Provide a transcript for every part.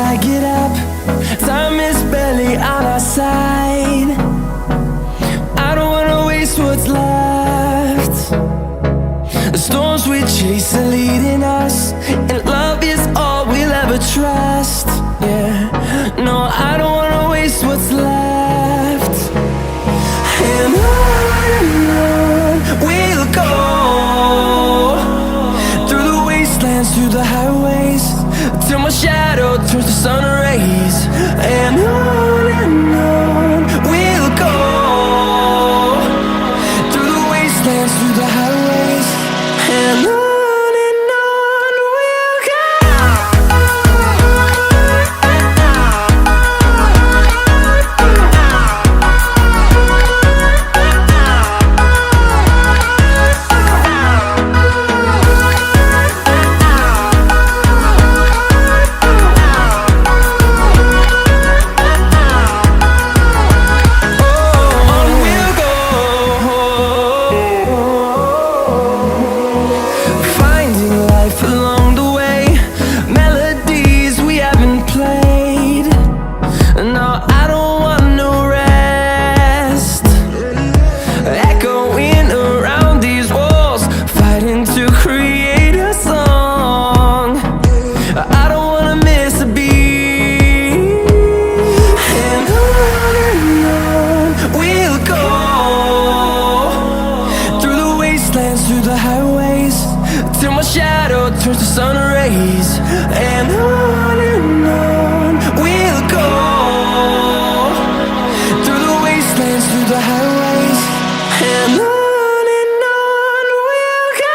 I get up, time is barely on our side. I don't wanna waste what's left. The storms we chase are leading us, and love is all we'll ever trust. Yeah, no, I don't wanna waste what's left. And on we'll go, through the wastelands, through the highways, till my shadow turns to sun rays. And on we'll go, through the wastelands, through the highways, and on we'll go. Through the highways, till my shadow turns to sun rays. And on we'll go, through the wastelands, through the highways, and on we'll go.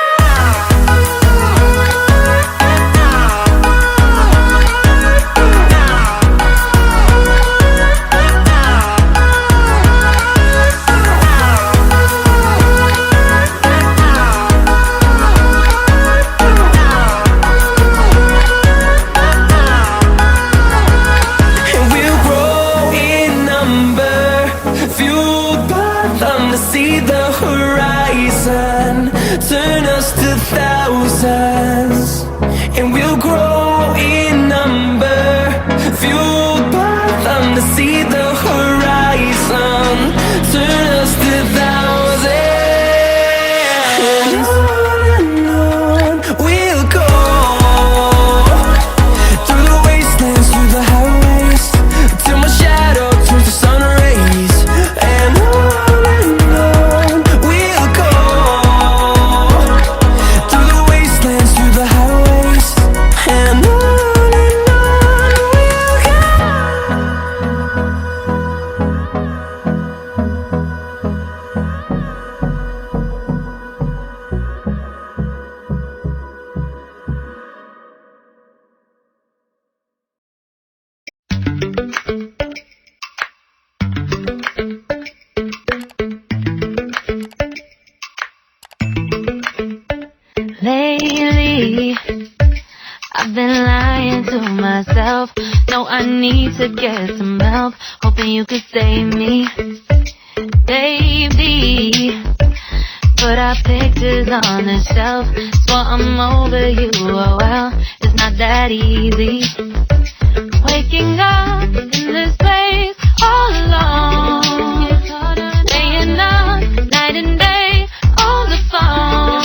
See the horizon turn us to thousands, and we'll grow in number, fueled by them. To see the horizon turn us to thousands, and on we'll go, through the wastelands, through the highways, till my shadow turns to sun rays. And lately, I've been lying to myself. No, I need to get some help, hoping you could save me, baby. Put our pictures on the shelf, swore I'm over you. Oh well, it's not that easy. Waking up in this place all alone, staying up night and day on the phone.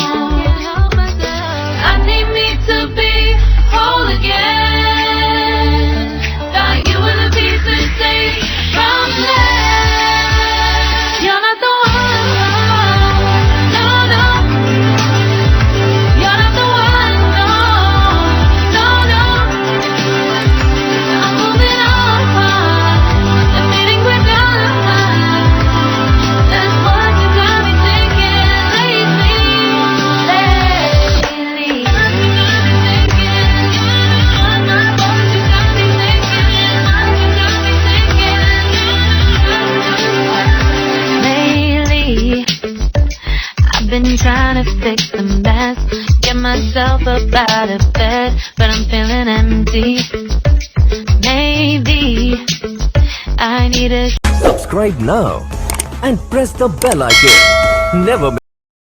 Trying to fix the mess, get myself up out of bed, but I'm feeling empty. Maybe I need a subscribe now and press the bell icon. Never miss